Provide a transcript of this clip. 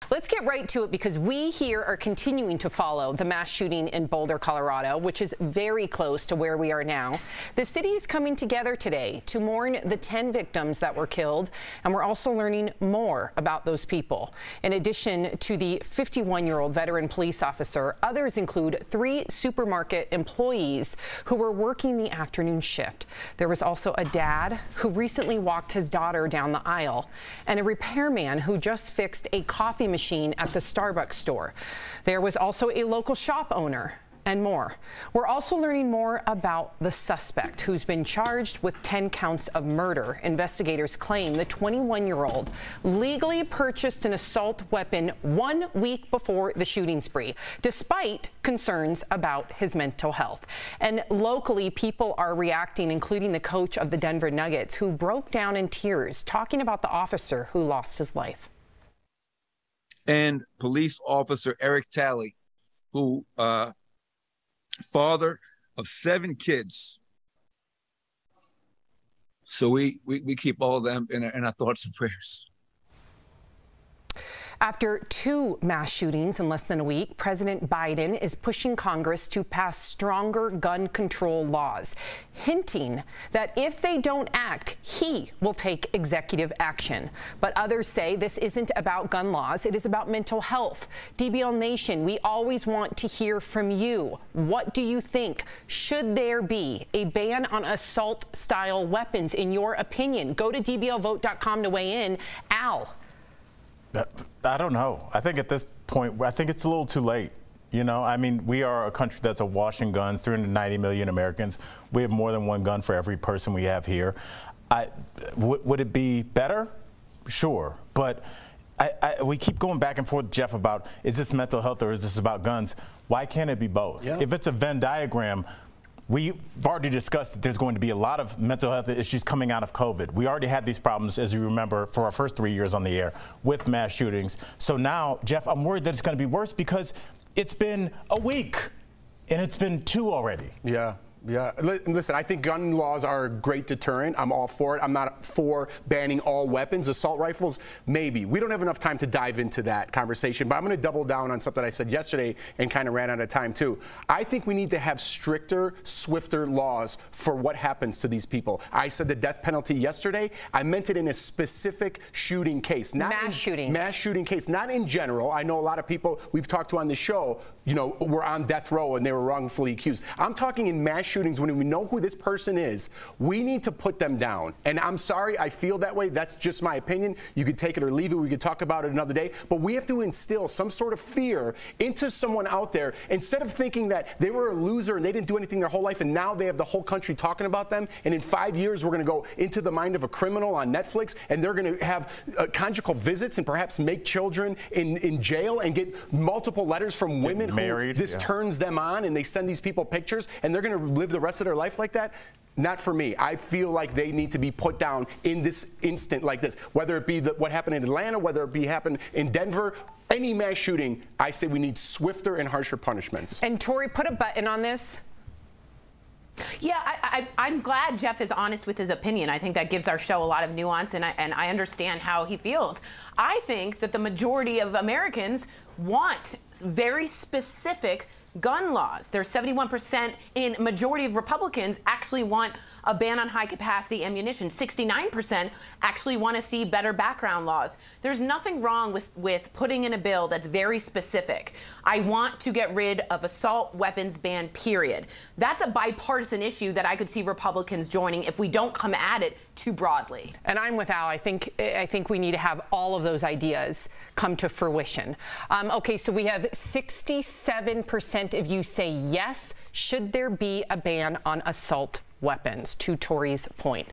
Let's get right to it because we here are continuing to follow the mass shooting in Boulder, Colorado, which is very close to where we are now. The city is coming together today to mourn the 10 victims that were killed, and we're also learning more about those people. In addition to the 51-year-old veteran police officer, others include 3 supermarket employees who were working the afternoon shift. There was also a dad who recently walked his daughter down the aisle, and a repairman who just fixed a coffee machine at the Starbucks store. There was also a local shop owner and more. We're also learning more about the suspect who's been charged with 10 counts of murder. Investigators claim the 21-year-old legally purchased an assault weapon 1 week before the shooting spree, despite concerns about his mental health. And locally, people are reacting, including the coach of the Denver Nuggets, who broke down in tears, talking about the officer who lost his life. And police officer Eric Talley, who father of 7 kids. So we keep all of them in our thoughts and prayers. After 2 mass shootings in less than a week, President Biden is pushing Congress to pass stronger gun control laws, hinting that if they don't act, he will take executive action. But others say this isn't about gun laws, it is about mental health. DBL Nation, we always want to hear from you. What do you think? Should there be a ban on assault-style weapons, in your opinion? Go to dblvote.com to weigh in. Al. I don't know. I think at this point, I think it's a little too late. You know, I mean, we are a country that's awash in guns, 390 million Americans. We have more than 1 gun for every person we have here. Would it be better? Sure. But we keep going back and forth, Jeff, about is this mental health or is this about guns? Why can't it be both? Yeah. If it's a Venn diagram, we've already discussed that there's going to be a lot of mental health issues coming out of COVID. We already had these problems, as you remember, for our first 3 years on the air with mass shootings. So now, Jeff, I'm worried that it's going to be worse because it's been a week and it's been 2 already. Yeah. Yeah, listen, I think gun laws are a great deterrent. I'm all for it. I'm not for banning all weapons. Assault rifles, maybe. We don't have enough time to dive into that conversation, but I'm going to double down on something I said yesterday and kind of ran out of time, too. I think we need to have stricter, swifter laws for what happens to these people. I said the death penalty yesterday. I meant it in a specific shooting case. Mass shooting case, not in general. I know a lot of people we've talked to on the show, you know, were on death row and they were wrongfully accused. I'm talking in mass shootings when we know who this person is. We need to put them down. And I'm sorry, I feel that way. That's just my opinion. You could take it or leave it. We could talk about it another day. But we have to instill some sort of fear into someone out there instead of thinking that they were a loser and they didn't do anything their whole life and now they have the whole country talking about them. And in 5 years, we're going to go into the mind of a criminal on Netflix and they're going to have conjugal visits and perhaps make children in jail and get multiple letters from women who this turns them on and they send these people pictures and they're going to live the rest of their life like that. Not for me. I feel like they need to be put down in this instant like this, whether it be what happened in Atlanta, whether it be happened in Denver, any mass shooting. I say we need swifter and harsher punishments. And Tori, put a button on this. Yeah, I'm glad Jeff is honest with his opinion. I think that gives our show a lot of nuance, and I understand how he feels. I think that the majority of Americans want very specific gun laws. There's 71% in majority of Republicans actually want a ban on high-capacity ammunition. 69% actually want to see better background laws. There's nothing wrong with putting in a bill that's very specific. I want to get rid of assault weapons ban, period. That's a bipartisan issue that I could see Republicans joining if we don't come at it too broadly. And I'm with Al. I think we need to have all of those ideas come to fruition. Okay, so we have 67% of you say yes. Should there be a ban on assault weapons, to Tori's point?